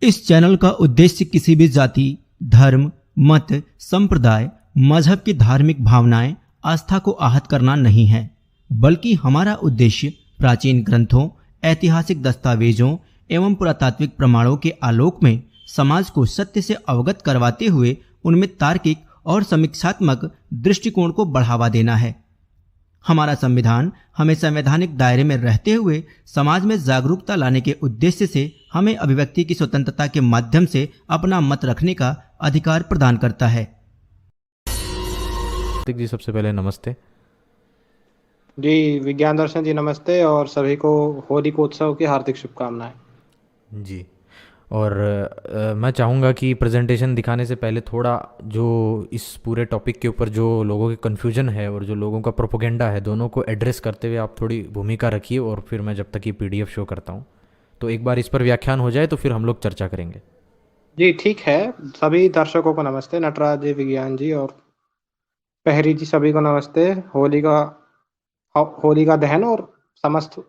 इस चैनल का उद्देश्य किसी भी जाति, धर्म, मत, संप्रदाय, मजहब की धार्मिक भावनाएं, आस्था को आहत करना नहीं है, बल्कि हमारा उद्देश्य प्राचीन ग्रंथों, ऐतिहासिक दस्तावेजों एवं पुरातात्विक प्रमाणों के आलोक में समाज को सत्य से अवगत करवाते हुए उनमें तार्किक और समीक्षात्मक दृष्टिकोण को बढ़ावा देना है। हमारा संविधान हमें संवैधानिक दायरे में रहते हुए समाज में जागरूकता लाने के उद्देश्य से हमें अभिव्यक्ति की स्वतंत्रता के माध्यम से अपना मत रखने का अधिकार प्रदान करता है। जी, सबसे पहले नमस्ते। जी विज्ञान दर्शन जी नमस्ते, और सभी को होलिकोत्सव की हार्दिक शुभकामनाएं। जी। और मैं चाहूँगा कि प्रेजेंटेशन दिखाने से पहले थोड़ा जो इस पूरे टॉपिक के ऊपर जो लोगों के कन्फ्यूजन है और जो लोगों का प्रोपोगेंडा है, दोनों को एड्रेस करते हुए आप थोड़ी भूमिका रखिए, और फिर मैं जब तक ये पीडीएफ शो करता हूँ तो एक बार इस पर व्याख्यान हो जाए तो फिर हम लोग चर्चा करेंगे। जी ठीक है। सभी दर्शकों को नमस्ते। नटराज जी, विज्ञान जी और पहरी जी, सभी को नमस्ते। होली का दहन और समस्त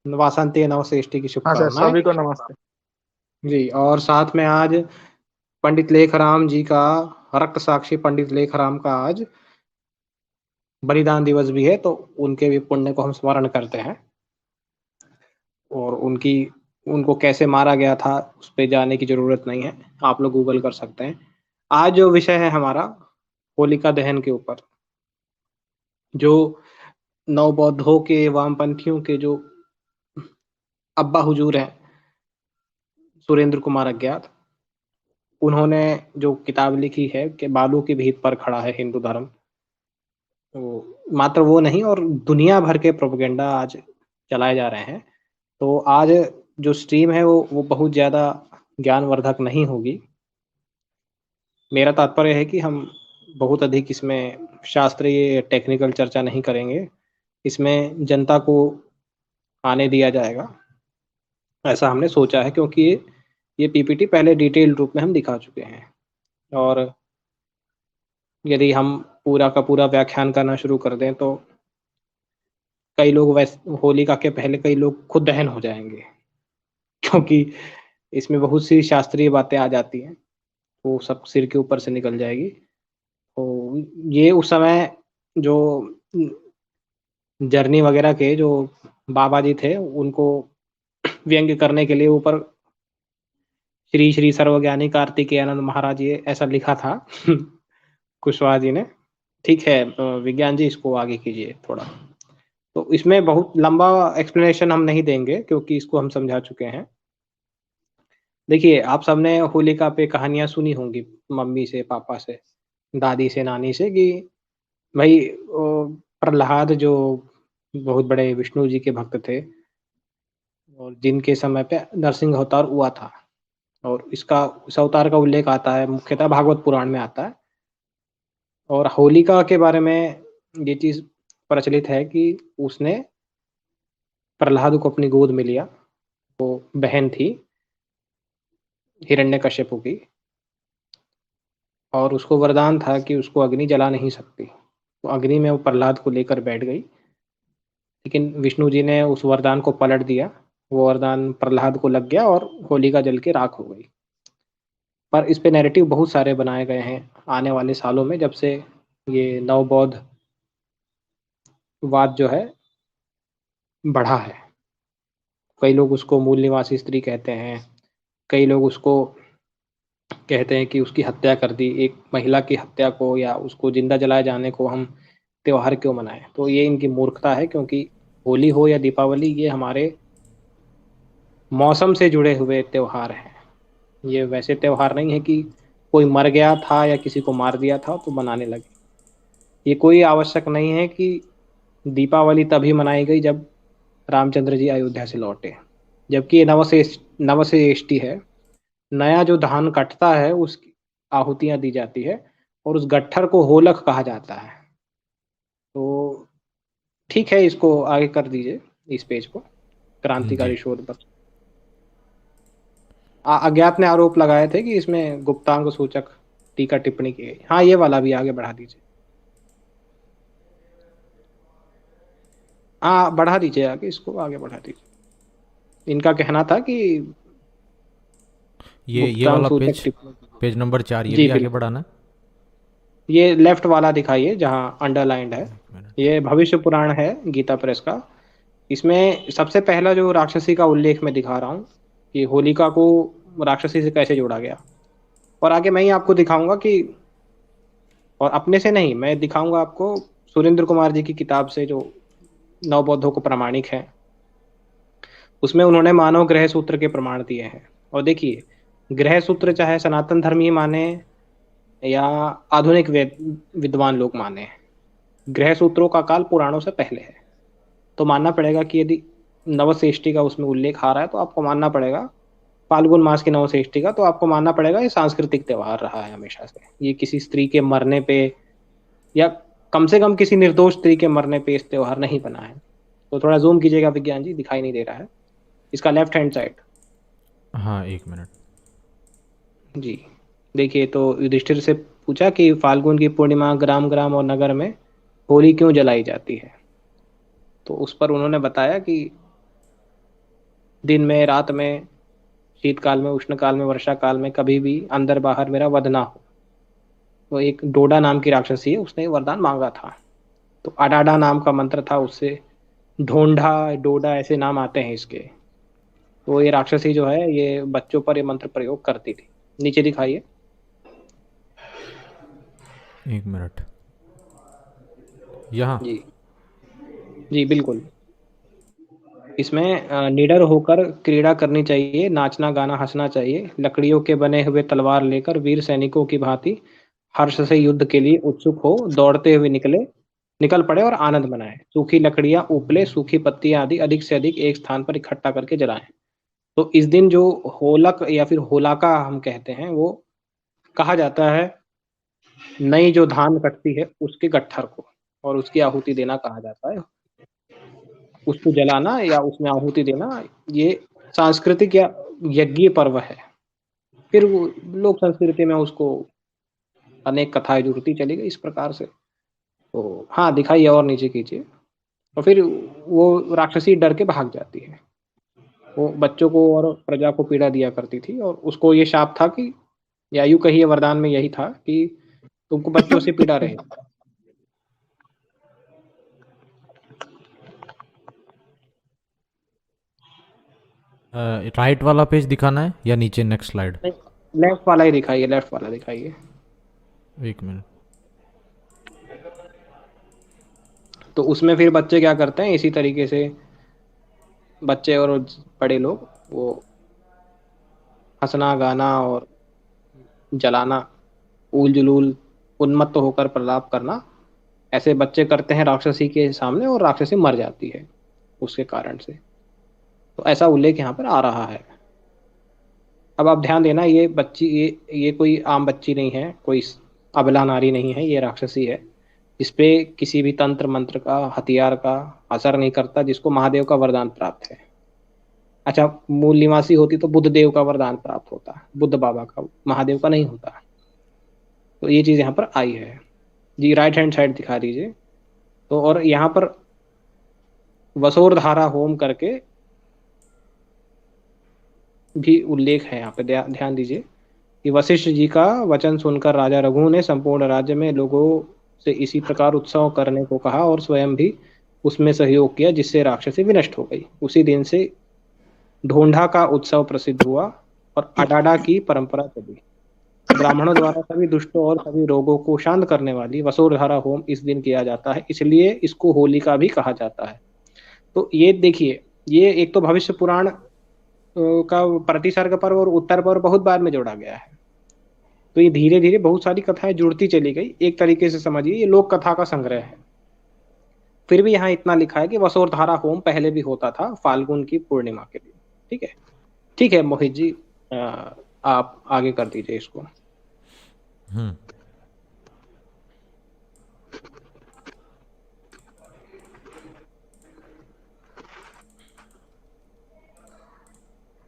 वासंती नवश्रेष्ठी की हाँ सर, शुभकामनाएं। सभी को नमस्ते। जी, और साथ में आज पंडित लेखराम जी का, रक्त साक्षी पंडित लेखराम का आज बलिदान दिवस भी है, तो उनके भी पुण्य को हम स्मरण करते हैं। और उनको कैसे मारा गया था उस पे जाने की जरूरत नहीं है, आप लोग गूगल कर सकते हैं। आज जो विषय है हमारा होलिका दहन के ऊपर, जो नवबौद्धों के, वामपंथियों के जो अब्बा हुजूर हैं, सुरेंद्र कुमार अज्ञात, उन्होंने जो किताब लिखी है कि बालू की भीत पर खड़ा है हिंदू धर्म, तो मात्र वो नहीं और दुनिया भर के प्रोपेगेंडा आज चलाए जा रहे हैं। तो आज जो स्ट्रीम है वो बहुत ज़्यादा ज्ञानवर्धक नहीं होगी। मेरा तात्पर्य है कि हम बहुत अधिक इसमें शास्त्रीय टेक्निकल चर्चा नहीं करेंगे, इसमें जनता को आने दिया जाएगा, ऐसा हमने सोचा है, क्योंकि ये पीपीटी पहले डिटेल रूप में हम दिखा चुके हैं। और यदि हम पूरा का पूरा व्याख्यान करना शुरू कर दें तो कई लोग होलिका के पहले कई लोग खुद दहन हो जाएंगे, क्योंकि इसमें बहुत सी शास्त्रीय बातें आ जाती हैं, वो सब सिर के ऊपर से निकल जाएगी। तो ये उस समय जो जर्नी वगैरह के जो बाबा जी थे, उनको व्यंग्य करने के लिए ऊपर श्री श्री सर्वज्ञानी कार्तिकेयानंद महाराज, ये ऐसा लिखा था कुशवाहा जी ने। ठीक है, विज्ञान जी इसको आगे कीजिए थोड़ा। तो इसमें बहुत लंबा एक्सप्लेनेशन हम नहीं देंगे, क्योंकि इसको हम समझा चुके हैं। देखिए, आप सबने होलिका पे कहानियां सुनी होंगी, मम्मी से, पापा से, दादी से, नानी से, कि भाई प्रहलाद जो बहुत बड़े विष्णु जी के भक्त थे और जिनके समय पे नरसिंह अवतार हुआ था, और इस अवतार का उल्लेख आता है मुख्यतः भागवत पुराण में आता है। और होलिका के बारे में ये चीज़ प्रचलित है कि उसने प्रहलाद को अपनी गोद में लिया। वो बहन थी हिरण्यकश्यपु की, और उसको वरदान था कि उसको अग्नि जला नहीं सकती, तो अग्नि में वो प्रहलाद को लेकर बैठ गई। लेकिन विष्णु जी ने उस वरदान को पलट दिया, वो वरदान प्रहलाद को लग गया और होलिका जल के राख हो गई। पर इस पे नैरेटिव बहुत सारे बनाए गए हैं आने वाले सालों में, जब से ये नवबौद्ध वाद जो है बढ़ा है। कई लोग उसको मूल निवासी स्त्री कहते हैं, कई लोग उसको कहते हैं कि उसकी हत्या कर दी, एक महिला की हत्या को या उसको जिंदा जलाए जाने को हम त्योहार क्यों मनाएं। तो ये इनकी मूर्खता है, क्योंकि होली हो या दीपावली, ये हमारे मौसम से जुड़े हुए त्योहार हैं। ये वैसे त्योहार नहीं है कि कोई मर गया था या किसी को मार दिया था तो मनाने लगे। ये कोई आवश्यक नहीं है कि दीपावली तभी मनाई गई जब रामचंद्र जी अयोध्या से लौटे, जबकि ये नवसेष्टि है। नया जो धान कटता है उसकी आहुतियां दी जाती है, और उस गट्ठर को होलक कहा जाता है। तो ठीक है, इसको आगे कर दीजिए, इस पेज को, जी। क्रांतिकारी शोध पर। अज्ञात ने आरोप लगाए थे कि इसमें गुप्तांग सूचक टीका टिप्पणी की गई। हाँ, ये वाला भी आगे बढ़ा दीजिए। हाँ, बढ़ा दीजिए आगे, इसको आगे बढ़ा दीजिए। इनका कहना था कि ये गुप्तांग वाला सूचक पेज, टिप्पणी। पेज नंबर 4, ये जी भी आगे बिल्कुल। बढ़ाना है। ये लेफ्ट वाला दिखाइए जहाँ अंडरलाइंड है। एक मिनट। ये भविष्य पुराण है गीता प्रेस का। इसमें सबसे पहला जो राक्षसी का उल्लेख मैं दिखा रहा हूँ कि होलिका को राक्षसी से कैसे जोड़ा गया। और आगे मैं ही आपको दिखाऊंगा कि, और अपने से नहीं, मैं दिखाऊंगा आपको सुरेंद्र कुमार जी की किताब से जो नवबौद्धों को प्रामाणिक है, उसमें उन्होंने मानव ग्रह सूत्र के प्रमाण दिए हैं। और देखिए, ग्रह सूत्र चाहे सनातन धर्मी माने या आधुनिक विद्वान लोग माने, ग्रह सूत्रों का काल पुराणों से पहले है। तो मानना पड़ेगा कि यदि नवसेष्टि का उसमें उल्लेख आ रहा है तो आपको मानना पड़ेगा, फाल्गुन मास की नवसेष्टि का, तो आपको मानना पड़ेगा ये सांस्कृतिक त्योहार रहा है हमेशा से। ये किसी स्त्री के मरने पे या कम से कम किसी निर्दोष स्त्री के मरने पे इस त्योहार नहीं बना है। तो थोड़ा जूम कीजिएगा विज्ञान जी, दिखाई नहीं दे रहा है इसका लेफ्ट हैंड साइड। हाँ, एक मिनट। जी देखिए, तो युधिष्ठिर से पूछा कि फाल्गुन की पूर्णिमा ग्राम ग्राम और नगर में होली क्यों जलाई जाती है। तो उस पर उन्होंने बताया कि दिन में, रात में, शीतकाल में, उष्ण काल में, वर्षा काल में कभी भी अंदर बाहर मेरा वध ना हो। तो एक डोडा नाम की राक्षसी है, उसने ये वरदान मांगा था। तो अडाडा नाम का मंत्र था, उससे ढोंढा, डोडा ऐसे नाम आते हैं इसके। तो ये राक्षसी जो है ये बच्चों पर ये मंत्र प्रयोग करती थी। नीचे दिखाइए। एक मिनट। यहाँ। जी जी बिल्कुल। इसमें निडर होकर क्रीड़ा करनी चाहिए, नाचना गाना हंसना चाहिए, लकड़ियों के बने हुए तलवार लेकर वीर सैनिकों की भांति हर्ष से युद्ध के लिए उत्सुक हो, दौड़ते हुए निकल पड़े और आनंद मनाएं। सूखी लकड़ियां, उपले, सूखी पत्तियां आदि अधिक से अधिक एक स्थान पर इकट्ठा करके जलाएं। तो इस दिन जो होलक या फिर होलाका हम कहते हैं, वो कहा जाता है नई जो धान कटती है उसके गट्ठर को, और उसकी आहुति देना कहा जाता है। उसको जलाना या उसमें आहुति देना, ये सांस्कृतिक या यज्ञीय पर्व है। फिर वो लोक संस्कृति में उसको अनेक कथाएं जुड़ती चली गई इस प्रकार से। तो हाँ, दिखाइए और नीचे कीजिए। और फिर वो राक्षसी डर के भाग जाती है। वो बच्चों को और प्रजा को पीड़ा दिया करती थी, और उसको ये शाप था कि, या यूं कहिए वरदान में यही था कि तुमको बच्चों से पीड़ा रहे। राइट वाला पेज दिखाना है या नीचे नेक्स्ट स्लाइड? लेफ्ट वाला ही दिखाइए, लेफ्ट वाला दिखाइए। एक मिनट। तो उसमें फिर बच्चे क्या करते हैं, इसी तरीके से बच्चे और बड़े लोग वो हंसना गाना और जलाना, ऊल जुलूल, उन्मत्त होकर प्रलाप करना, ऐसे बच्चे करते हैं राक्षसी के सामने, और राक्षसी मर जाती है उसके कारण से। तो ऐसा उल्लेख यहाँ पर आ रहा है। अब आप ध्यान देना, ये बच्ची, ये कोई आम बच्ची नहीं है, कोई अबला नारी नहीं है, ये राक्षसी है जिसपे किसी भी तंत्र मंत्र का, हथियार का असर नहीं करता, जिसको महादेव का वरदान प्राप्त है। अच्छा, मूल निवासी होती तो बुद्ध देव का वरदान प्राप्त होता, बुद्ध बाबा का, महादेव का नहीं होता। तो ये चीज यहाँ पर आई है। जी राइट हैंड साइड दिखा दीजिए। तो और यहाँ पर वसोर धारा होम करके भी उल्लेख है यहाँ पे, ध्यान दीजिए कि वशिष्ठ जी का वचन सुनकर राजा रघु ने संपूर्ण राज्य में लोगों से इसी प्रकार उत्सव करने को कहा और स्वयं भी उसमें सहयोग किया, जिससे राक्षसी विनष्ट हो गई। उसी दिन से ढोंढा का उत्सव प्रसिद्ध हुआ और अडाडा की परंपरा चली। ब्राह्मणों द्वारा सभी दुष्टों और सभी रोगों को शांत करने वाली वसुरधारा होम इस दिन किया जाता है, इसलिए इसको होलिका भी कहा जाता है। तो ये देखिए, ये एक तो भविष्य पुराण का प्रतिसर्ग पर्व और उत्तर पर्व बहुत बाद में जोड़ा गया है। तो ये धीरे धीरे बहुत सारी कथाएं जुड़ती चली गई, एक तरीके से समझिए ये लोक कथा का संग्रह है। फिर भी यहाँ इतना लिखा है कि वसोरधारा होम पहले भी होता था फाल्गुन की पूर्णिमा के दिन। ठीक है, ठीक है मोहित जी, आप आगे कर दीजिए इसको।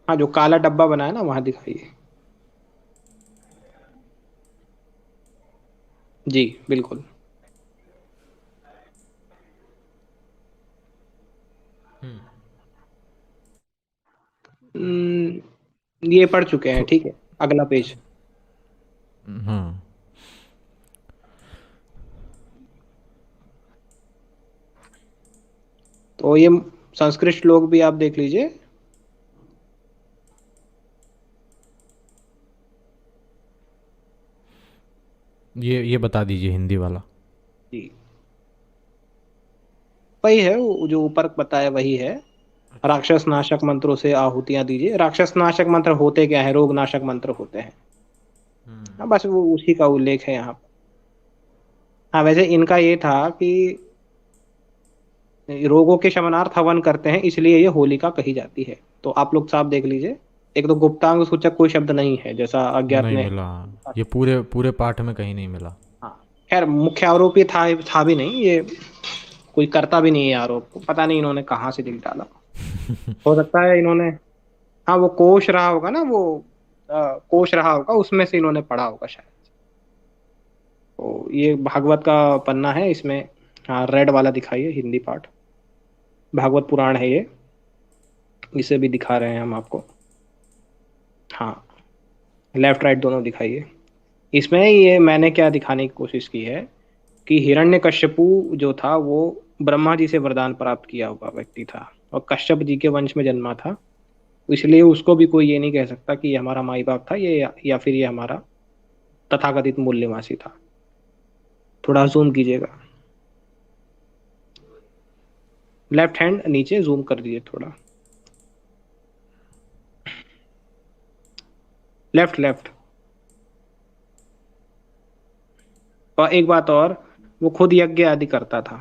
हाँ, जो काला डब्बा बना है ना, वहां दिखाइए। जी बिल्कुल। ये पढ़ चुके हैं, ठीक है। अगला पेज। हाँ, तो ये संस्कृत श्लोक भी आप देख लीजिए। ये बता दीजिए हिंदी वाला। जी, वही है, वो जो ऊपर बताया वही है। राक्षस नाशक मंत्रों से आहुतियां दीजिए। राक्षस नाशक मंत्र होते क्या है? रोग नाशक मंत्र होते हैं। हाँ, बस वो उसी का उल्लेख है यहाँ पर। हाँ, वैसे इनका ये था कि रोगों के शमनार्थ हवन करते हैं, इसलिए ये होलिका कही जाती है। तो आप लोग साफ देख लीजिए, एक तो गुप्तांग सूचक कोई शब्द नहीं है जैसा अज्ञात नहीं ने। मिला। ये पूरे पूरे पाठ में कहीं नहीं मिला। हाँ, खैर मुख्य आरोपी था भी नहीं ये, कोई करता भी नहीं है आरोप, पता नहीं इन्होंने कहाँ से लिख डाला। हो सकता है इन्होंने, हाँ वो कोश रहा होगा ना, वो कोश रहा होगा, उसमें से इन्होंने पढ़ा होगा शायद। तो ये भागवत का पन्ना है इसमें। हाँ, रेड वाला दिखाइए, हिंदी पाठ, भागवत पुराण है ये, इसे भी दिखा रहे हैं हम आपको। हाँ, लेफ्ट राइट दोनों दिखाइए। इसमें ये मैंने क्या दिखाने की कोशिश की है कि हिरण्यकश्यपु जो था वो ब्रह्मा जी से वरदान प्राप्त किया हुआ व्यक्ति था, और कश्यप जी के वंश में जन्मा था। इसलिए उसको भी कोई ये नहीं कह सकता कि ये हमारा माई बाप था, ये या फिर ये हमारा तथाकथित मूल निवासी था। थोड़ा जूम कीजिएगा, लेफ्ट हैंड नीचे जूम कर दीजिए थोड़ा, लेफ्ट लेफ्ट। और एक बात और, वो खुद यज्ञ आदि करता था।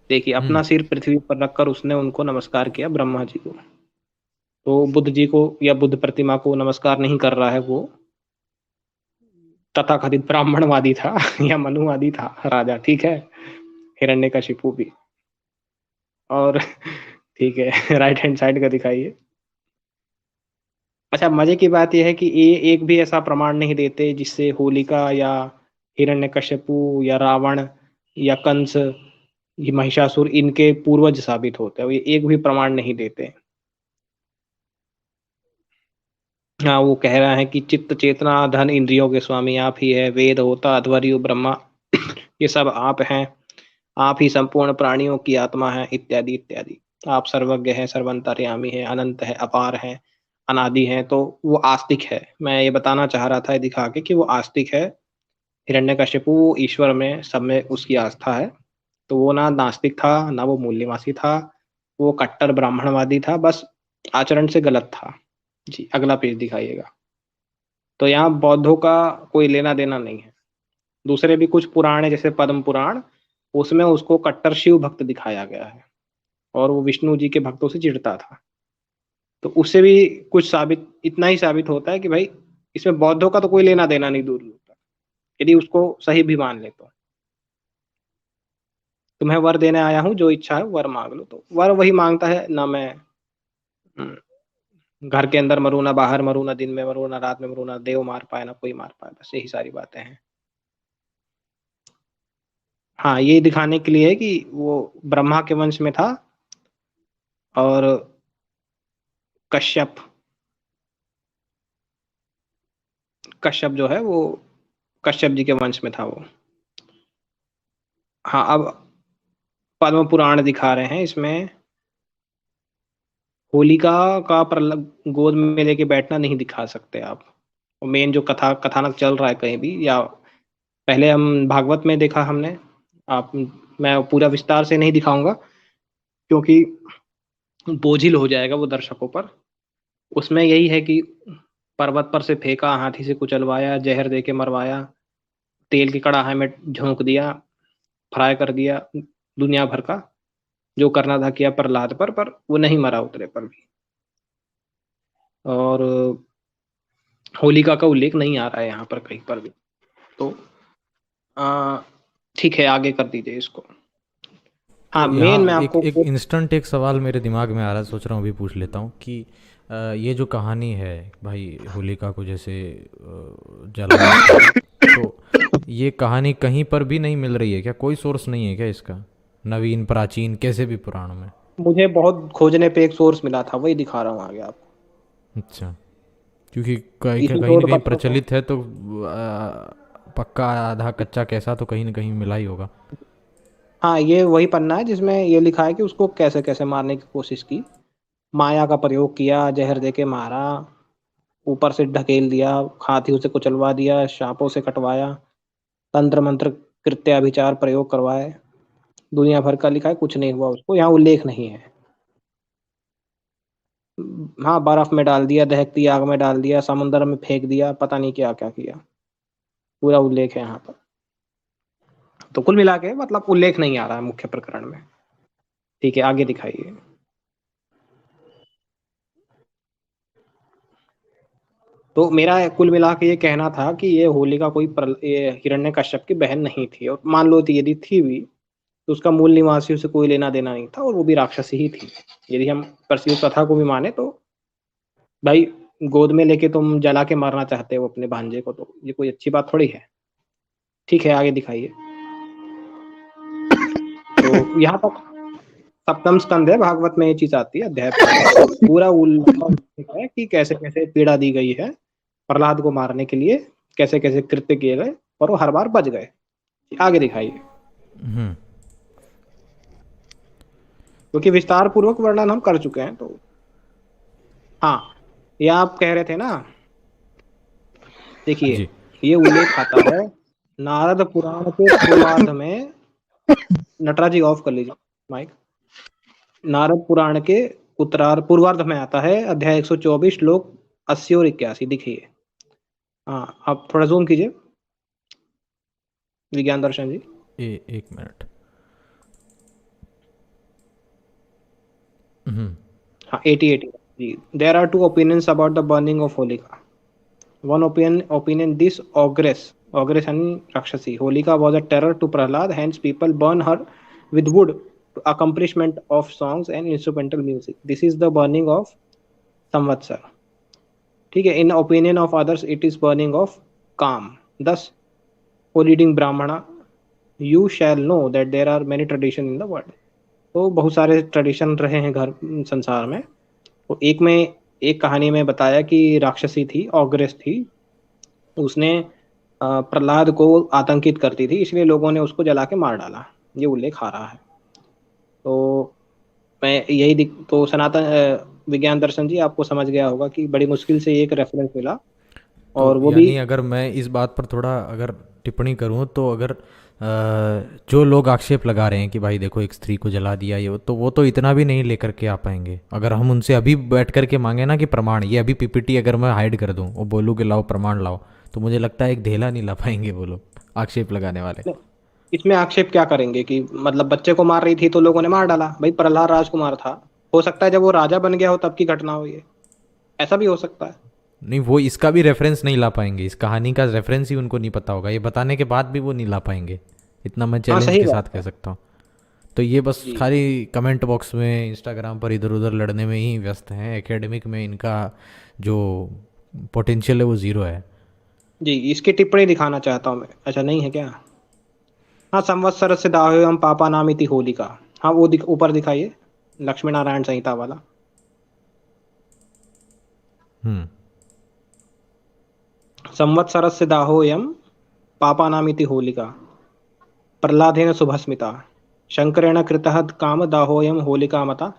देखिए, अपना हम्म। सिर पृथ्वी पर रखकर उसने उनको नमस्कार किया, ब्रह्मा जी को। तो बुद्ध जी को या बुद्ध प्रतिमा को नमस्कार नहीं कर रहा है वो, तथाकथित ब्राह्मणवादी था या मनुवादी था राजा, ठीक है, हिरण्यकशिपु भी। और ठीक है, राइट हैंड साइड का दिखाइए। अच्छा, मजे की बात यह है कि ये एक भी ऐसा प्रमाण नहीं देते जिससे होलिका या हिरण्यकशिपु या रावण या कंस, ये महिषासुर, इनके पूर्वज साबित होते हैं। ये एक भी प्रमाण नहीं देते। हाँ, वो कह रहा है कि चित्त चेतना धन इंद्रियों के स्वामी आप ही है, वेद होता अध्वर्यु ब्रह्मा ये सब आप हैं, आप ही संपूर्ण प्राणियों की आत्मा है, इत्यादि इत्यादि। आप सर्वज्ञ हैं, सर्वंतर्यामी है, अनंत है, अपार है, अनादि है। तो वो आस्तिक है। मैं ये बताना चाह रहा था ये दिखा के कि वो आस्तिक है। हिरण्यकशिपु ईश्वर में, सब में उसकी आस्था है। तो वो ना नास्तिक था, ना वो मूल्यवासी था, वो कट्टर ब्राह्मणवादी था, बस आचरण से गलत था। जी, अगला पेज दिखाइएगा। तो यहाँ बौद्धों का कोई लेना देना नहीं है। दूसरे भी कुछ पुराण है जैसे पद्म पुराण, उसमें उसको कट्टर शिव भक्त दिखाया गया है, और वो विष्णु जी के भक्तों से चिढ़ता था। तो उससे भी कुछ साबित, इतना ही साबित होता है कि भाई इसमें बौद्धों का तो कोई लेना देना नहीं, दूर दूर तक, यदि उसको सही भी मान ले तो। तुम्हें वर देने आया हूँ, जो इच्छा है वर मांग लो। तो वर वही मांगता है ना, मैं घर के अंदर मरू, ना बाहर मरू, ना दिन में मरू, ना रात में मरू, ना देव मार पाए ना कोई मार पाए, बस यही सारी बातें हैं। हाँ, ये दिखाने के लिए है कि वो ब्रह्मा के वंश में था, और कश्यप, कश्यप जो है वो कश्यप जी के वंश में था वो। हाँ, अब पद्म पुराण दिखा रहे हैं इसमें। होलिका का गोद में लेके बैठना नहीं दिखा सकते आप। मेन जो कथानक चल रहा है कहीं भी, या पहले हम भागवत में देखा हमने, आप, मैं पूरा विस्तार से नहीं दिखाऊंगा क्योंकि बोझिल हो जाएगा वो दर्शकों पर। उसमें यही है कि पर्वत पर से फेंका, हाथी से कुचलवाया, जहर दे के मरवाया, तेल की कड़ाहे में झोंक दिया, फ्राई कर दिया, दुनिया भर का जो करना था किया प्रहलाद पर वो नहीं मरा उतरे पर भी। और होलिका का उल्लेख नहीं आ रहा है यहाँ पर कहीं पर भी। तो आ, ठीक है, आगे कर दीजिए इसको। हाँ, तो मेन मैं यहाँ एक आपको एक इंस्टेंट एक सवाल मेरे दिमाग में आ रहा है, सोच रहा हूँ अभी पूछ लेता हूँ कि ये जो कहानी है भाई, होलिका को जैसे जलाया था, तो ये कहानी कहीं पर भी नहीं मिल रही है क्या? कोई सोर्स नहीं है क्या इसका, नवीन प्राचीन कैसे भी पुराण में? मुझे बहुत खोजने पे एक सोर्स मिला था, वही दिखा रहा हूँ आगे आपको। अच्छा, क्योंकि कहीं इसी कहीं ना शोध कहीं पत्र को, प्रचलित है तो पक्का आधा कच्चा कैसा तो कहीं ना कहीं मिला ही होगा। हाँ ये वही पन्ना है जिसमें ये लिखा है कि उसको कैसे कैसे मारने की कोशिश की। माया का प्रयोग किया, जहर दे के मारा, ऊपर से ढकेल दिया, हाथियों से कुचलवा दिया, सांपों से कटवाया, तंत्र मंत्र कृत्याभिचार प्रयोग करवाए। दुनिया भर का लिखा है, कुछ नहीं हुआ उसको, यहाँ उल्लेख नहीं है। हाँ बर्फ में डाल दिया, दहकती आग में डाल दिया, समुद्र में फेंक दिया, पता नहीं क्या क्या किया, पूरा उल्लेख है यहाँ पर। तो कुल मिला के मतलब उल्लेख नहीं आ रहा है मुख्य प्रकरण में। ठीक है आगे दिखाइए। तो मेरा कुल मिला के ये कहना था कि ये होलिका कोई ये हिरण्यकश्यप की बहन नहीं थी, और मान लो थी यदि थी भी तो उसका मूल निवासियों से कोई लेना देना नहीं था, और वो भी राक्षसी ही थी। यदि हम प्रचलित कथा को भी माने तो भाई, गोद में लेके तुम जला के मारना चाहते हो अपने भांजे को, तो ये कोई अच्छी बात थोड़ी है। ठीक है आगे दिखाइए। तो यहाँ तक सप्तम स्कंद है भागवत में, ये चीज आती है अध्याय पहला। पूरा उल्लेख है कि कैसे कैसे पीड़ा दी गई है प्रहलाद को मारने के लिए, कैसे कैसे कृत्य किए गए, और वो हर बार बच गए। आगे दिखाइए, हम्म। क्योंकि विस्तार पूर्वक वर्णन हम कर चुके हैं। तो हाँ, ये आप कह रहे थे ना, देखिए जी। ये उल्लेख आता है नारद पुराण के पूर्वार्ध में। नटराज जी ऑफ कर लीजिए माइक। नारद पुराण के उत्तरार्ध पूर्वार्ध में आता है, अध्याय 124 श्लोक 80 और 81, देखिए। हाँ आप थोड़ा जूम कीजिए विज्ञान दर्शन जी। एक मिनट। हम्म। हाँ 80 जी। There are two opinions about the burning of Holika. One opinion this ogress and Rakshasi. Holika was a terror to Prahlad, hence people burn her with wood to accomplishment of songs and instrumental music. This is the burning of Samvatsar. ठीक है, in opinion of others it is burning of Kam. Thus, O leading Brahmana, you shall know that there are many tradition in the world. तो बहुत सारे tradition रहे हैं घर संसार में। तो एक कहानी में बताया कि राक्षसी थी, ऑग्रेस थी, उसने प्रहलाद को आतंकित करती थी, इसलिए लोगों ने उसको जला के मार डाला। ये उल्लेख आ रहा है। तो मैं तो सनातन विज्ञान दर्शन जी आपको समझ गया होगा कि बड़ी मुश्किल से एक रेफरेंस मिला, और तो वो भी। यानी अगर मैं इस बात पर थोड़ा अगर टिप्पणी करूं तो अगर जो लोग आक्षेप लगा रहे हैं कि भाई देखो एक स्त्री को जला दिया ये वो तो इतना भी नहीं लेकर के आ पाएंगे। अगर हम उनसे अभी बैठ कर के मांगे ना कि प्रमाण, ये अभी पीपीटी अगर मैं हाइड कर दूं और बोलूं कि लाओ प्रमाण लाओ, तो मुझे लगता है एक ढेला नहीं ला पाएंगे वो लोग आक्षेप लगाने वाले। इसमें आक्षेप क्या करेंगे कि मतलब बच्चे को मार रही थी तो लोगों ने मार डाला, भाई प्रहलाद राजकुमार था, हो सकता है जब वो राजा बन गया हो तब की घटना हो ये, ऐसा भी हो सकता है। नहीं, वो इसका भी रेफरेंस नहीं ला पाएंगे, इस कहानी का रेफरेंस ही उनको नहीं पता होगा, ये बताने के बाद भी वो नहीं ला पाएंगे, इतना मैं हाँ चैलेंज सही के साथ बात कह है सकता हूँ। तो ये बस जी। खाली कमेंट बॉक्स में इंस्टाग्राम पर इधर उधर लड़ने में ही व्यस्त हैं, एकेडमिक में इनका जो पोटेंशियल है वो ज़ीरो है। जी इसकी टिप्पणी दिखाना चाहता हूँ मैं, अच्छा नहीं है क्या। हाँ संवत्सर से दाह्योऽयं पापा नामिति होलिका। हाँ वो ऊपर दिखाइए, लक्ष्मी नारायण संहिता वाला। हम्म। संवत्सरस्य दाहोऽयं पापानामिति होलिका प्रह्लादेन शुभस्मिता शंकरेण कृतः कामदाहोऽयं होलिकामता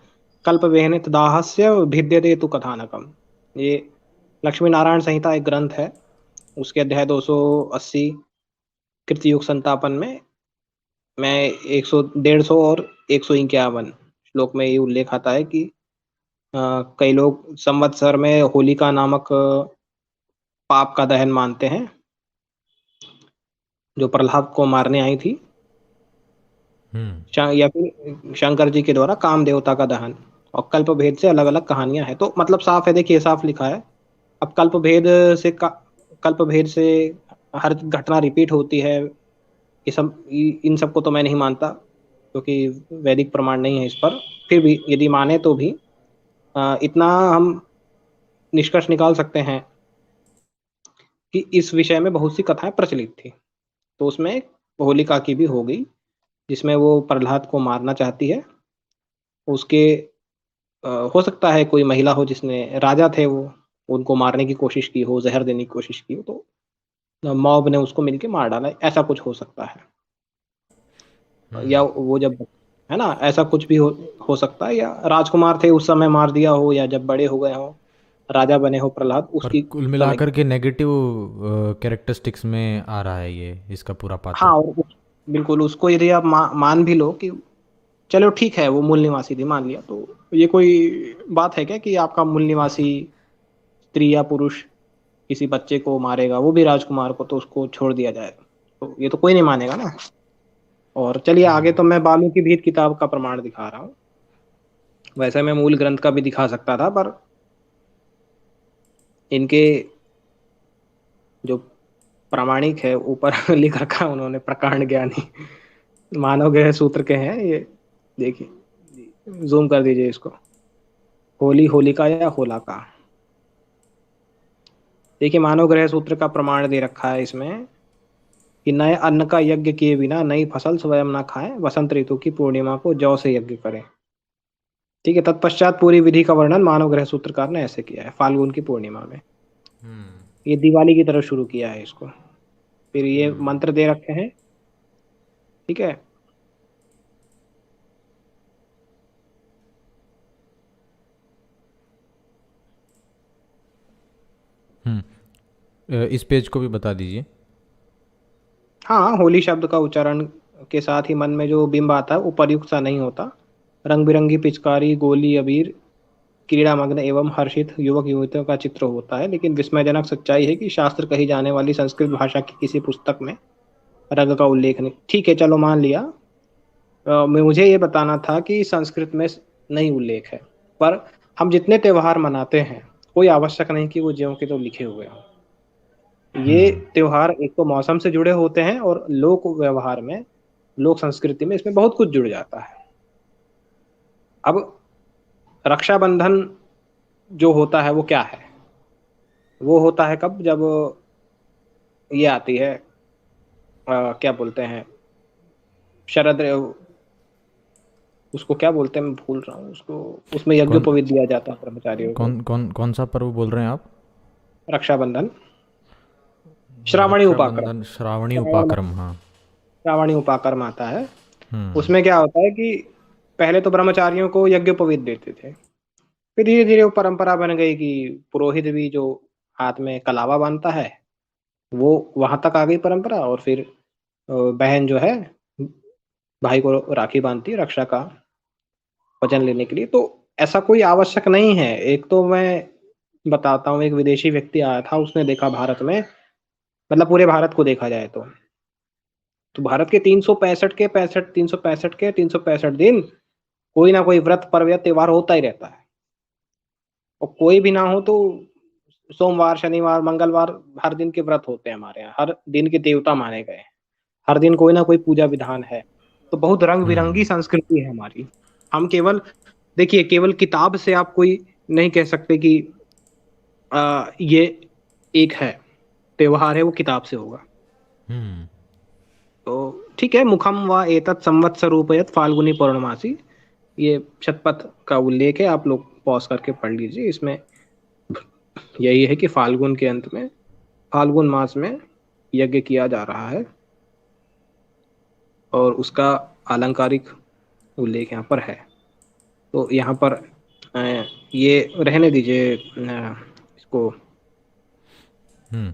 कल्पवेहने दाहस्य भिद्यते तु कथानकम। ये लक्ष्मी नारायण संहिता एक ग्रंथ है, उसके अध्याय 280 कृतयुग संतापन में मैं 100 150 और 151 श्लोक में ये उल्लेख आता है कि कई लोग संवत्सर में होलिका नामक पाप का दहन मानते हैं, जो प्रहलाद को मारने आई थी, हम्म। या फिर शंकर जी के द्वारा काम देवता का दहन। और कल्प भेद से अलग अलग कहानियां हैं, तो मतलब साफ है, देखिए साफ लिखा है। अब से कल्प भेद से हर घटना रिपीट होती है, ये सब इन सबको तो मैं नहीं मानता, क्योंकि वैदिक प्रमाण नहीं है इस पर। फिर भी यदि माने तो भी इतना हम निष्कर्ष निकाल सकते हैं कि इस विषय में बहुत सी कथाएं प्रचलित थी। तो उसमें होलिका की भी हो गई, जिसमें वो प्रहलाद को मारना चाहती है, उसके हो सकता है कोई महिला हो जिसने, राजा थे वो, उनको मारने की कोशिश की हो, जहर देने की कोशिश की हो, तो मॉब ने उसको मिलके मार डाला, ऐसा कुछ हो सकता है। या वो जब, है ना, ऐसा कुछ भी हो सकता है, या राजकुमार थे उस समय मार दिया हो, या जब बड़े हो गए हो, राजा बने हो प्रहलाद, पर उसकी कुल समय मिलाकर की। के नेगेटिव कैरेक्टरिस्टिक्स में आ रहा है ये इसका पूरा हाँ, पात्र। और बिल्कुल उसको यदि आप मान भी लो कि चलो ठीक है वो मूल निवासी थी, मान लिया, तो ये कोई बात है क्या कि आपका मूल निवासी स्त्री या पुरुष किसी बच्चे को मारेगा, वो भी राजकुमार को, तो उसको छोड़ दिया जाएगा? तो ये तो कोई नहीं मानेगा ना। और चलिए आगे, तो मैं बालू की भीत किताब का प्रमाण दिखा रहा हूँ। वैसे मैं मूल ग्रंथ का भी दिखा सकता था, पर इनके जो प्रामाणिक है ऊपर लिख रखा है उन्होंने, प्रकांड ज्ञानी मानव ग्रह सूत्र के हैं ये, देखिए, जूम कर दीजिए इसको। होली होलिका या होलाका, देखिए मानव ग्रह सूत्र का प्रमाण दे रखा है इसमें कि नए अन्न का यज्ञ किए बिना नई फसल स्वयं ना खाएं, वसंत ऋतु की पूर्णिमा को जौ से यज्ञ करें। ठीक है, तत्पश्चात पूरी विधि का वर्णन मानव ग्रह सूत्रकार ने ऐसे किया है, फाल्गुन की पूर्णिमा में। ये दिवाली की तरह शुरू किया है इसको। फिर ये मंत्र दे रखे हैं, ठीक है। इस पेज को भी बता दीजिए। हाँ, होली शब्द का उच्चारण के साथ ही मन में जो बिंब आता है वो प्रयुक्त सा नहीं होता। रंग बिरंगी पिचकारी, गोली, अबीर, क्रीड़ामग्न एवं हर्षित युवक युवतियों का चित्र होता है, लेकिन विस्मयजनक सच्चाई है कि शास्त्र कही जाने वाली संस्कृत भाषा की किसी पुस्तक में रंग का उल्लेख नहीं। ठीक है, चलो मान लिया। मुझे ये बताना था कि संस्कृत में नहीं उल्लेख है, पर हम जितने त्योहार मनाते हैं कोई आवश्यक नहीं कि वो ज्यों के तो लिखे हुए हों। ये त्योहार एक तो मौसम से जुड़े होते हैं, और लोक व्यवहार में, लोक संस्कृति में इसमें बहुत कुछ जुड़ जाता है। अब रक्षाबंधन जो होता है वो क्या है? वो होता है कब? जब ये आती है, क्या बोलते हैं, शरद, उसको क्या बोलते हैं, मैं भूल रहा हूँ उसको। उसमें कौन यज्ञोपवीत दिया जाता है कर्मचारियों को। कौन कौन कौन सा पर्व बोल रहे हैं आप? रक्षाबंधन, श्रावणी उपाकर्म, रक्षाबंधन, श्रावणी श्रावण उपाकर्म, हाँ। श्रावणी उपाकर्म आता है। हम्म। उसमें क्या होता है कि पहले तो ब्रह्मचारियों को यज्ञोपवीत देते थे, फिर धीरे धीरे वो परंपरा बन गई कि पुरोहित भी जो हाथ में कलावा बांधता है, वो वहां तक आ गई परंपरा। और फिर बहन जो है भाई को राखी बांधती है रक्षा का वचन लेने के लिए। तो ऐसा कोई आवश्यक नहीं है। एक तो मैं बताता हूँ, एक विदेशी व्यक्ति आया था, उसने देखा भारत में, मतलब पूरे भारत को देखा जाए तो भारत के 365 दिन कोई ना कोई व्रत पर्व या त्योहार होता ही रहता है। और कोई भी ना हो तो सोमवार, शनिवार, मंगलवार, हर दिन के व्रत होते हैं हमारे यहाँ, हर दिन के देवता माने गए हैं, हर दिन कोई ना कोई पूजा विधान है। तो बहुत रंग बिरंगी संस्कृति है हमारी। हम केवल, देखिए, केवल किताब से आप कोई नहीं कह सकते कि ये एक है त्योहार है, वो किताब से होगा। हम्म। तो ठीक है, मुखम व एतत् संवत्सरूपयत फाल्गुनी पौर्णमासी, ये शतपथ का उल्लेख है, आप लोग पॉज करके पढ़ लीजिए। इसमें यही है कि फाल्गुन के अंत में, फाल्गुन मास में यज्ञ किया जा रहा है, और उसका अलंकारिक उल्लेख यहाँ पर है। तो यहाँ पर ये रहने दीजिए इसको। हम्म।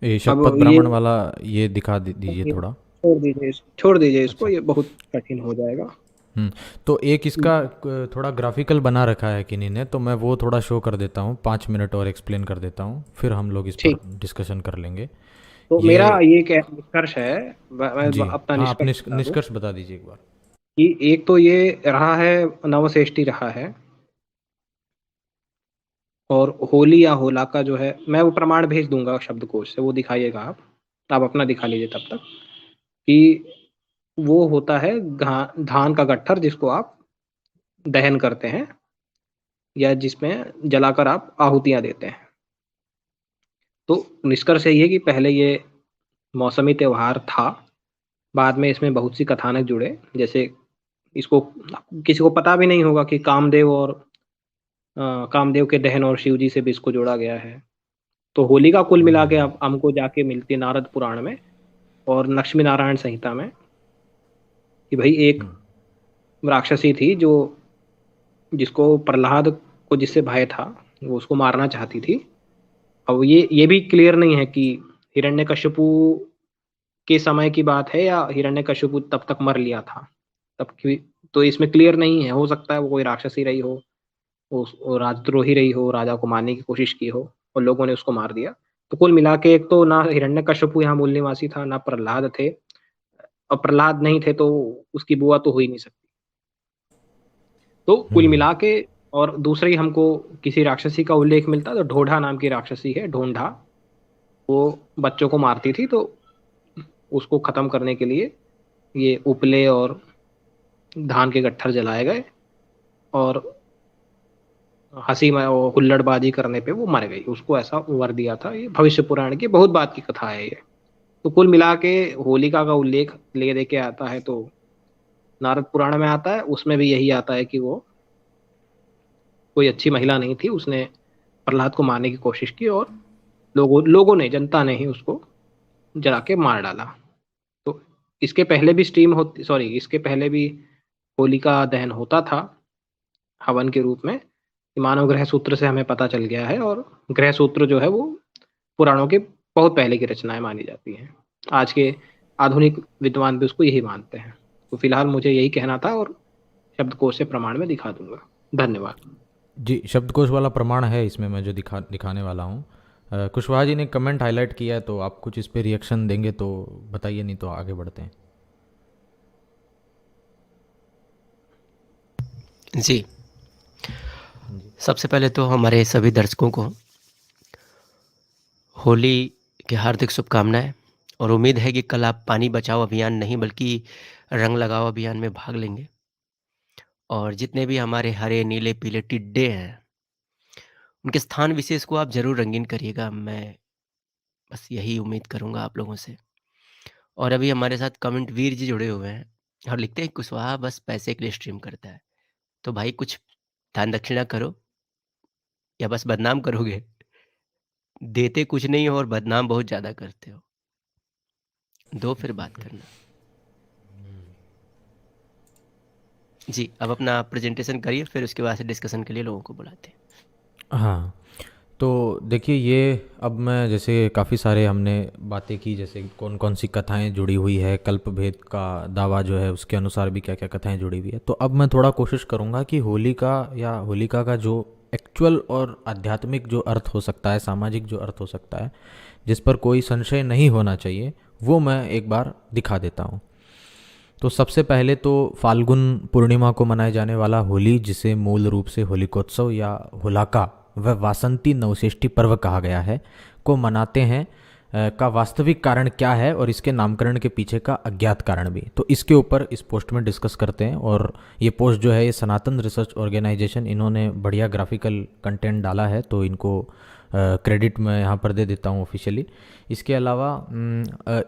ये अब शतपथ ये ब्राह्मण वाला ये दिखा दीजिए थोड़ा। छोड़ दीजिए इसको, अच्छा। ये बहुत कठिन हो जाएगा। हम्म। तो एक इसका थोड़ा ग्राफिकल बना रखा है किन्हीं ने, तो मैं वो थोड़ा शो कर देता हूँ, 5 मिनट और एक्सप्लेन कर देता हूँ, फिर हम लोग इस पर ठीक, डिस्कशन कर लेंगे। तो ये। मेरा ये क्या निष्कर्ष है, मैं जी। अपना हाँ, आप निष्कर्ष बता दूं निष्कर्ष बता दीजिए एक बार। कि एक तो ये रहा है, नवश्रेष्ठी रहा है, और होली या होला का जो है, मैं वो प्रमाण भेज दूंगा शब्दकोश से, वो दिखाइएगा आप अपना दिखा लीजिए तब तक, कि वो होता है धान का गट्ठर, जिसको आप दहन करते हैं, या जिसमें जलाकर आप आहुतियां देते हैं। तो निष्कर्ष यही है कि पहले ये मौसमी त्योहार था, बाद में इसमें बहुत सी कथानक जुड़े, जैसे इसको किसी को पता भी नहीं होगा कि कामदेव के दहन और शिव जी से भी इसको जोड़ा गया है। तो होलिका कुल मिला के अब हमको जाके मिलती है नारद पुराण में और लक्ष्मी नारायण संहिता में, कि भाई एक राक्षसी थी जो जिसको प्रहलाद को जिससे भय था वो उसको मारना चाहती थी। अब ये भी क्लियर नहीं है कि हिरण्यकशिपु के समय की बात है या हिरण्यकशिपु तब तक मर लिया था तब की, तो इसमें क्लियर नहीं है। हो सकता है वो कोई राक्षसी रही हो, वो राजद्रोही रही हो, राजा को मारने की कोशिश की हो और लोगों ने उसको मार दिया। तो कुल मिला के एक तो ना हिरण्यकशिपु यहाँ मूल निवासी था ना प्रहलाद थे, और प्रहलाद नहीं थे तो उसकी बुआ तो हो ही नहीं सकती। तो कुल मिला के, और दूसरी हमको किसी राक्षसी का उल्लेख मिलता है तो ढोढ़ा नाम की राक्षसी है, ढोंढा। वो बच्चों को मारती थी, तो उसको खत्म करने के लिए ये उपले और धान के गट्ठर जलाए गए और हंसी में वो हुल्लड़बाजी करने पे वो मर गई, उसको ऐसा वर दिया था। ये भविष्य पुराण की बहुत बात की कथा है ये। तो कुल मिला के होलिका का उल्लेख ले दे के आता है तो नारद पुराण में आता है, उसमें भी यही आता है कि वो कोई अच्छी महिला नहीं थी, उसने प्रहलाद को मारने की कोशिश की और लोगों ने, जनता ने ही उसको जला के मार डाला। तो इसके पहले भी इसके पहले भी होलिका दहन होता था हवन के रूप में, मानव ग्रह सूत्र से हमें पता चल गया है। और ग्रह सूत्र जो है वो पुराणों के बहुत पहले की रचनाएं मानी जाती हैं। आज के आधुनिक विद्वान भी उसको यही मानते हैं। तो फिलहाल मुझे यही कहना था और शब्दकोश से प्रमाण में दिखा दूंगा। धन्यवाद। जी, शब्दकोश वाला प्रमाण है इसमें मैं जो दिखाने वाला हूँ। कुशवाहा जी ने कमेंट हाईलाइट किया है, तो आप कुछ इस पे रिएक्शन देंगे तो बताइए, नहीं तो आगे बढ़ते हैं। जी, सबसे पहले तो हमारे सभी दर्शकों को होली की हार्दिक शुभकामनाएं, और उम्मीद है कि कल आप पानी बचाओ अभियान नहीं बल्कि रंग लगाओ अभियान में भाग लेंगे। और जितने भी हमारे हरे नीले पीले टिड्डे हैं उनके स्थान विशेष को आप जरूर रंगीन करिएगा, मैं बस यही उम्मीद करूंगा आप लोगों से। और अभी हमारे साथ कमेंट वीर जी जुड़े हुए हैं और लिखते हैं कुशवाहा बस पैसे के लिए स्ट्रीम करता है। तो भाई कुछ दान दक्षिणा करो या बस बदनाम करोगे? देते कुछ नहीं हो और बदनाम बहुत ज्यादा करते हो, दो फिर बात करना। जी, अब अपना प्रेजेंटेशन करिए, फिर उसके बाद से डिस्कशन के लिए लोगों को बुलाते हैं। हाँ, तो देखिए, ये अब मैं जैसे काफ़ी सारे हमने बातें की, जैसे कौन कौन सी कथाएं जुड़ी हुई है, कल्प भेद का दावा जो है उसके अनुसार भी क्या क्या कथाएं जुड़ी हुई है। तो अब मैं थोड़ा कोशिश करूँगा कि होलिका का जो एक्चुअल और आध्यात्मिक जो अर्थ हो सकता है, सामाजिक जो अर्थ हो सकता है, जिस पर कोई संशय नहीं होना चाहिए, वो मैं एक बार दिखा देता हूँ। तो सबसे पहले तो फाल्गुन पूर्णिमा को मनाए जाने वाला होली, जिसे मूल रूप से होलिकोत्सव या होलाका व वासंती नवषष्ठी पर्व कहा गया है, को मनाते हैं का वास्तविक कारण क्या है और इसके नामकरण के पीछे का अज्ञात कारण भी, तो इसके ऊपर इस पोस्ट में डिस्कस करते हैं। और ये पोस्ट जो है ये सनातन रिसर्च ऑर्गेनाइजेशन, इन्होंने बढ़िया ग्राफिकल कंटेंट डाला है, तो इनको क्रेडिट मैं यहाँ पर दे देता हूँ ऑफिशियली। इसके अलावा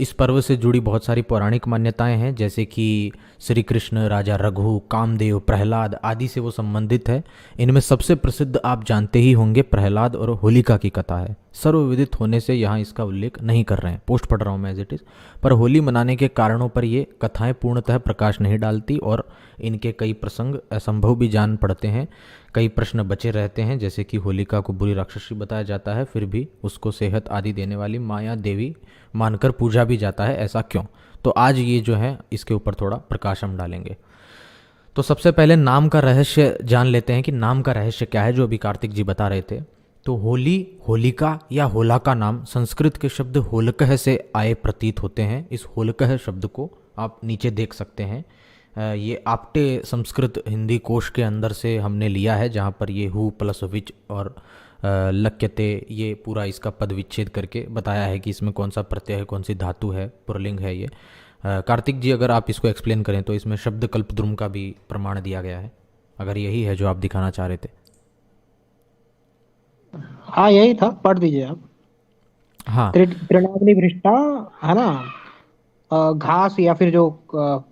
इस पर्व से जुड़ी बहुत सारी पौराणिक मान्यताएं हैं, जैसे कि श्री कृष्ण, राजा रघु, कामदेव, प्रहलाद आदि से वो संबंधित है। इनमें सबसे प्रसिद्ध आप जानते ही होंगे प्रहलाद और होलिका की कथा है। सर्वविदित होने से यहाँ इसका उल्लेख नहीं कर रहे हैं, पोस्ट पढ़ रहा हूँ मैं एज इट इज़। पर होली मनाने के कारणों पर ये कथाएं पूर्णतः प्रकाश नहीं डालती और इनके कई प्रसंग असंभव भी जान पड़ते हैं। कई प्रश्न बचे रहते हैं, जैसे कि होलिका को बुरी राक्षसी बताया जाता है, फिर भी उसको सेहत आदि देने वाली माया देवी मानकर पूजा भी जाता है, ऐसा क्यों? तो आज ये जो है इसके ऊपर थोड़ा प्रकाश हम डालेंगे। तो सबसे पहले नाम का रहस्य जान लेते हैं कि नाम का रहस्य क्या है, जो अभी कार्तिक जी बता रहे थे। तो होली, होलिका या होला का नाम संस्कृत के शब्द होलकह से आए प्रतीत होते हैं। इस होलकह शब्द को आप नीचे देख सकते हैं, ये आपटे संस्कृत हिंदी कोश के अंदर से हमने लिया है, जहाँ पर ये हु प्लस विच और लक्यते, ये पूरा इसका पद विच्छेद करके बताया है कि इसमें कौन सा प्रत्यय है, कौन सी धातु है, पुरलिंग है ये। कार्तिक जी अगर आप इसको एक्सप्लेन करें तो इसमें शब्द कल्पद्रुम का भी प्रमाण दिया गया है, अगर यही है जो आप दिखाना चाह रहे थे। हाँ यही था, पढ़ दीजिए आप। हाँ त्रिनाग्नि भ्रष्टा है ना, घास या फिर जो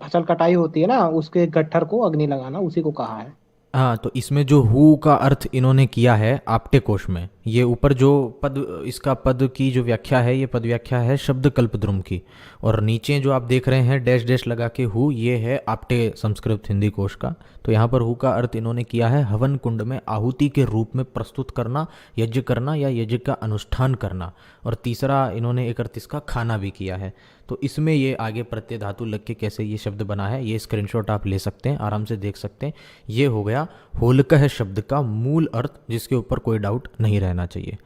फसल कटाई होती है ना, उसके गट्ठर को अग्नि लगाना, उसी को कहा है। हाँ, तो इसमें जो हु का अर्थ इन्होंने किया है आपटे कोश में, ये ऊपर जो पद, इसका पद की जो व्याख्या है, ये पद व्याख्या है शब्द कल्पद्रुम की, और नीचे जो आप देख रहे हैं डैश डैश लगा के हु, ये है आपटे संस्कृत हिंदी कोश का। तो यहाँ पर हु का अर्थ इन्होंने किया है हवन कुंड में आहुति के रूप में प्रस्तुत करना, यज्ञ करना या यज्ञ का अनुष्ठान करना, और तीसरा इन्होंने एक अर्थ इसका खाना भी किया है। तो इसमें ये आगे प्रत्यय धातु लग के कैसे ये शब्द बना है, ये स्क्रीनशॉट आप ले सकते हैं, आराम से देख सकते हैं। ये हो गया होलकह शब्द का मूल अर्थ, जिसके ऊपर कोई डाउट नहीं रहना चाहिए।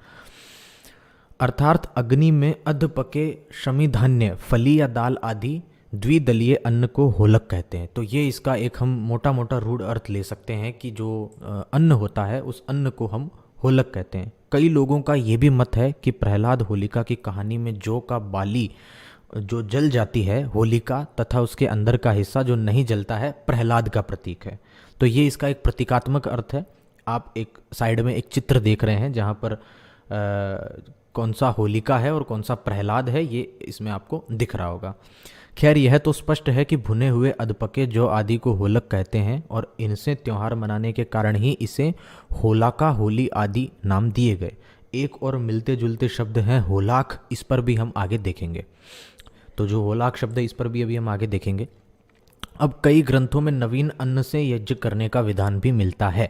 अर्थात अग्नि में अध पके शमी धान्य, फली या दाल आदि द्विदलीय अन्न को होलक कहते हैं। तो ये इसका एक हम मोटा मोटा रूढ़ अर्थ ले सकते हैं कि जो अन्न होता है उस अन्न को हम होलक कहते हैं। कई लोगों का ये भी मत है कि प्रहलाद होलिका की कहानी में जौ का बाली जो जल जाती है होलिका, तथा उसके अंदर का हिस्सा जो नहीं जलता है, प्रहलाद का प्रतीक है। तो ये इसका एक प्रतीकात्मक अर्थ है। आप एक साइड में एक चित्र देख रहे हैं जहाँ पर कौन सा होलिका है और कौन सा प्रहलाद है, ये इसमें आपको दिख रहा होगा। खैर, यह तो स्पष्ट है कि भुने हुए अधपके जौ आदि को होलक कहते हैं, और इनसे त्यौहार मनाने के कारण ही इसे होलाका, होली आदि नाम दिए गए। एक और मिलते जुलते शब्द हैं होलाक, इस पर भी हम आगे देखेंगे। तो जो होलाक शब्द है, इस पर भी अभी हम आगे देखेंगे। अब कई ग्रंथों में नवीन अन्न से यज्ञ करने का विधान भी मिलता है।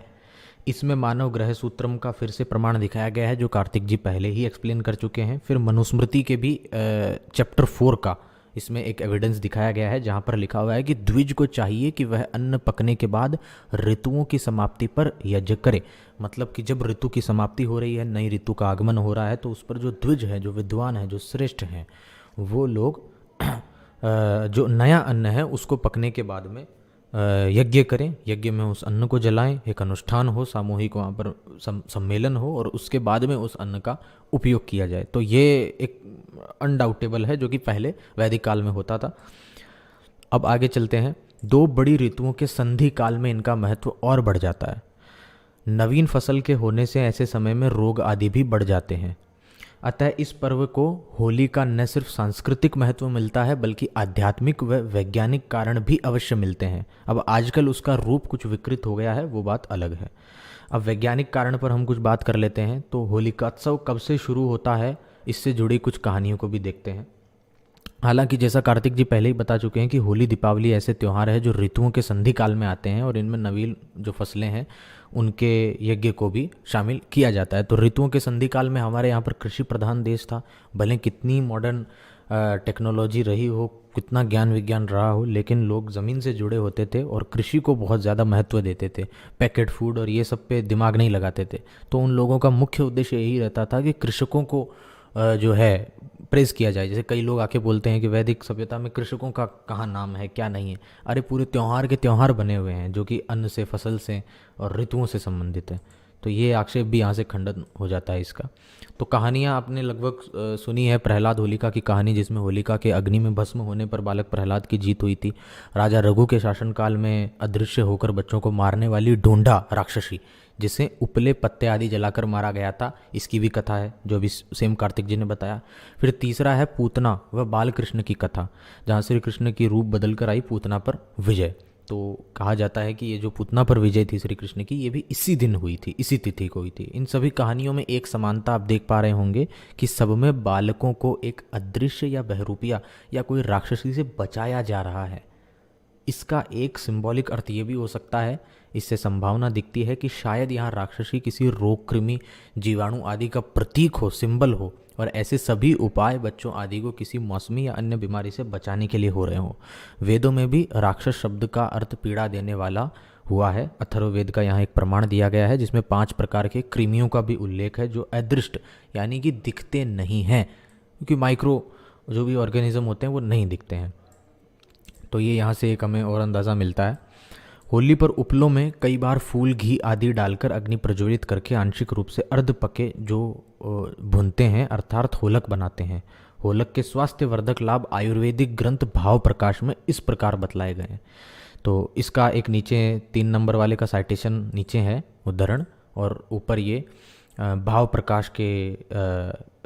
इसमें मानव ग्रह सूत्रम का फिर से प्रमाण दिखाया गया है, जो कार्तिक जी पहले ही एक्सप्लेन कर चुके हैं। फिर मनुस्मृति के भी चैप्टर 4 का इसमें एक एविडेंस दिखाया गया है, जहाँ पर लिखा हुआ है कि द्विज को चाहिए कि वह अन्न पकने के बाद ऋतुओं की समाप्ति पर यज्ञ करे। मतलब कि जब ऋतु की समाप्ति हो रही है, नई ऋतु का आगमन हो रहा है, तो उस पर जो द्विज है, जो विद्वान है, जो श्रेष्ठ हैं, वो लोग जो नया अन्न है उसको पकने के बाद में यज्ञ करें, यज्ञ में उस अन्न को जलाएं, एक अनुष्ठान हो, सामूहिक वहाँ पर सम्मेलन हो, और उसके बाद में उस अन्न का उपयोग किया जाए। तो ये एक अनडाउटेबल है, जो कि पहले वैदिक काल में होता था। अब आगे चलते हैं। दो बड़ी ऋतुओं के संधि काल में इनका महत्व और बढ़ जाता है। नवीन फसल के होने से ऐसे समय में रोग आदि भी बढ़ जाते हैं। अतः इस पर्व को होली का न सिर्फ सांस्कृतिक महत्व मिलता है, बल्कि आध्यात्मिक व वैज्ञानिक कारण भी अवश्य मिलते हैं। अब आजकल उसका रूप कुछ विकृत हो गया है, वो बात अलग है। अब वैज्ञानिक कारण पर हम कुछ बात कर लेते हैं। तो होलिकोत्सव कब से शुरू होता है, इससे जुड़ी कुछ कहानियों को भी देखते हैं। हालांकि जैसा कार्तिक जी पहले ही बता चुके हैं कि होली दीपावली ऐसे त्यौहार है जो ऋतुओं के संधि काल में आते हैं, और इनमें नवीन जो फसलें हैं उनके यज्ञ को भी शामिल किया जाता है। तो ऋतुओं के संधि काल में हमारे यहाँ पर कृषि प्रधान देश था। भले कितनी मॉडर्न टेक्नोलॉजी रही हो, कितना ज्ञान विज्ञान रहा हो, लेकिन लोग ज़मीन से जुड़े होते थे और कृषि को बहुत ज़्यादा महत्व देते थे। पैकेट फूड और ये सब पे दिमाग नहीं लगाते थे। तो उन लोगों का मुख्य उद्देश्य यही रहता था कि कृषकों को जो है प्रेज़ किया जाए। जैसे कई लोग आके बोलते हैं कि वैदिक सभ्यता में कृषकों का कहाँ नाम है, क्या नहीं है। अरे पूरे त्यौहार के त्यौहार बने हुए हैं जो कि अन्न से, फसल से और ऋतुओं से संबंधित है। तो ये आक्षेप भी यहाँ से खंडन हो जाता है इसका। तो कहानियाँ आपने लगभग सुनी है। प्रहलाद होलिका की कहानी, जिसमें होलिका के अग्नि में भस्म होने पर बालक प्रहलाद की जीत हुई थी। राजा रघु के शासनकाल में अदृश्य होकर बच्चों को मारने वाली ढूंढा राक्षसी, जिसे उपले पत्ते आदि जलाकर मारा गया था, इसकी भी कथा है, जो अभी सेम कार्तिक जी ने बताया। फिर तीसरा है पूतना व बाल कृष्ण की कथा, जहाँ श्री कृष्ण की रूप बदल कर आई पूतना पर विजय। तो कहा जाता है कि ये जो पूतना पर विजय थी श्री कृष्ण की, ये भी इसी दिन हुई थी, इसी तिथि को हुई थी। इन सभी कहानियों में एक समानता आप देख पा रहे होंगे कि सब में बालकों को एक अदृश्य या बहरूपिया या कोई राक्षसी से बचाया जा रहा है। इसका एक सिंबॉलिक अर्थ ये भी हो सकता है, इससे संभावना दिखती है कि शायद यहाँ राक्षसी किसी रोग, कृमि, जीवाणु आदि का प्रतीक हो, सिंबल हो, और ऐसे सभी उपाय बच्चों आदि को किसी मौसमी या अन्य बीमारी से बचाने के लिए हो रहे हों। वेदों में भी राक्षस शब्द का अर्थ पीड़ा देने वाला हुआ है। अथर्ववेद का यहाँ एक प्रमाण दिया गया है, जिसमें 5 प्रकार के कृमियों का भी उल्लेख है, जो अदृष्ट यानी कि दिखते नहीं हैं, क्योंकि माइक्रो जो भी ऑर्गेनिज्म होते हैं वो नहीं दिखते हैं। तो ये यहाँ से एक हमें और अंदाज़ा मिलता है। होली पर उपलों में कई बार फूल, घी आदि डालकर अग्नि प्रज्वलित करके आंशिक रूप से अर्ध पके जो भुनते हैं, अर्थात होलक बनाते हैं। होलक के स्वास्थ्यवर्धक लाभ आयुर्वेदिक ग्रंथ भाव प्रकाश में इस प्रकार बतलाए गए हैं। तो इसका एक नीचे 3 नंबर वाले का साइटेशन नीचे है, उद्धरण, और ऊपर ये भाव प्रकाश के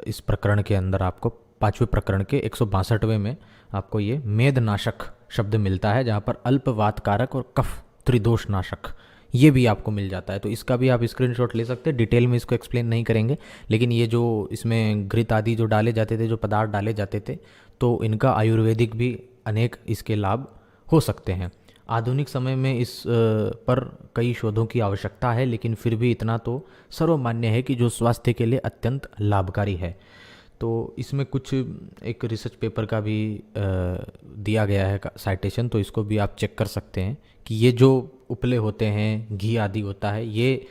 इस प्रकरण के अंदर आपको 5वें प्रकरण के 162वें में आपको ये मेदनाशक शब्द मिलता है, जहाँ पर अल्पवात कारक और कफ त्रिदोष नाशक ये भी आपको मिल जाता है। तो इसका भी आप स्क्रीनशॉट ले सकते हैं। डिटेल में इसको एक्सप्लेन नहीं करेंगे, लेकिन ये जो इसमें घृत आदि जो डाले जाते थे, जो पदार्थ डाले जाते थे, तो इनका आयुर्वेदिक भी अनेक इसके लाभ हो सकते हैं। आधुनिक समय में इस पर कई शोधों की आवश्यकता है, लेकिन फिर भी इतना तो सर्वमान्य है कि जो स्वास्थ्य के लिए अत्यंत लाभकारी है। तो इसमें कुछ एक रिसर्च पेपर का भी दिया गया है साइटेशन, तो इसको भी आप चेक कर सकते हैं कि ये जो उपले होते हैं, घी आदि होता है, ये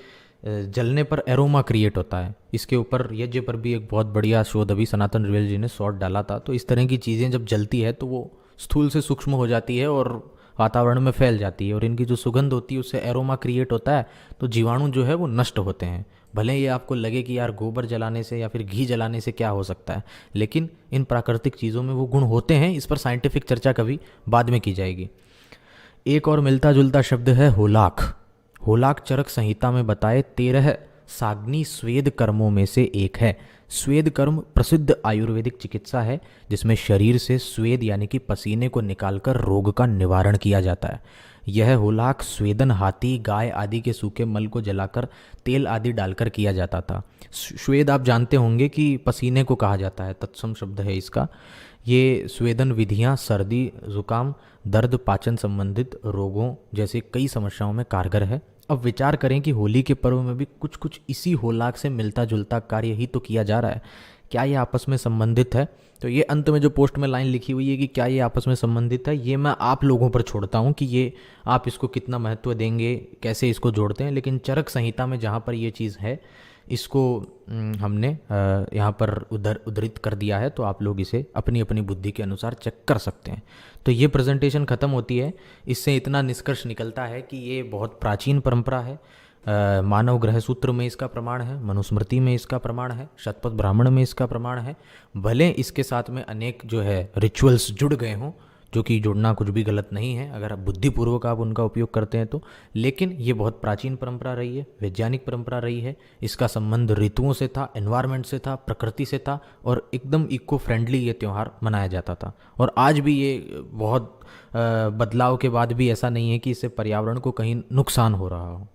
जलने पर एरोमा क्रिएट होता है। इसके ऊपर यज्ञ पर भी एक बहुत बढ़िया शोध अभी सनातन रिवेल जी ने शॉट डाला था। तो इस तरह की चीज़ें जब जलती है तो वो स्थूल से सूक्ष्म हो जाती है और वातावरण में फैल जाती है, और इनकी जो सुगंध होती है उससे एरोमा क्रिएट होता है, तो जीवाणु जो है वो नष्ट होते हैं। भले ही आपको लगे कि यार गोबर जलाने से या फिर घी जलाने से क्या हो सकता है, लेकिन इन प्राकृतिक चीज़ों में वो गुण होते हैं। इस पर साइंटिफिक चर्चा कभी बाद में की जाएगी। एक और मिलता जुलता शब्द है होलाक। होलाक चरक संहिता में बताए 13 साग्नि स्वेद कर्मों में से एक है। स्वेद कर्म प्रसिद्ध आयुर्वेदिक चिकित्सा है, जिसमें शरीर से स्वेद यानी कि पसीने को निकालकर रोग का निवारण किया जाता है। यह होलाक स्वेदन हाथी, गाय आदि के सूखे मल को जलाकर तेल आदि डालकर किया जाता था। स्वेद आप जानते होंगे कि पसीने को कहा जाता है, तत्सम शब्द है इसका। ये स्वेदन विधियाँ सर्दी, जुकाम, दर्द, पाचन संबंधित रोगों जैसे कई समस्याओं में कारगर है। अब विचार करें कि होली के पर्व में भी कुछ कुछ इसी होलाक से मिलता जुलता कार्य ही तो किया जा रहा है। क्या ये आपस में संबंधित है? तो ये अंत में जो पोस्ट में लाइन लिखी हुई है कि क्या ये आपस में संबंधित है, ये मैं आप लोगों पर छोड़ता हूँ कि ये आप इसको कितना महत्व देंगे, कैसे इसको जोड़ते हैं। लेकिन चरक संहिता में जहाँ पर ये चीज़ है, इसको हमने यहाँ पर उद्धृत कर दिया है, तो आप लोग इसे अपनी अपनी बुद्धि के अनुसार चेक कर सकते हैं। तो ये प्रेजेंटेशन ख़त्म होती है। इससे इतना निष्कर्ष निकलता है कि ये बहुत प्राचीन परंपरा है। मानव ग्रह सूत्र में इसका प्रमाण है, मनुस्मृति में इसका प्रमाण है, शतपथ ब्राह्मण में इसका प्रमाण है। भले इसके साथ में अनेक जो है रिचुअल्स जुड़ गए हों, जो कि जुड़ना कुछ भी गलत नहीं है अगर आप बुद्धिपूर्वक आप उनका उपयोग करते हैं तो, लेकिन ये बहुत प्राचीन परंपरा रही है, वैज्ञानिक परंपरा रही है। इसका संबंध ऋतुओं से था, एनवायरनमेंट से था, प्रकृति से था, और एकदम इको फ्रेंडली ये त्यौहार मनाया जाता था। और आज भी ये बहुत बदलाव के बाद भी ऐसा नहीं है कि इससे पर्यावरण को कहीं नुकसान हो रहा हो।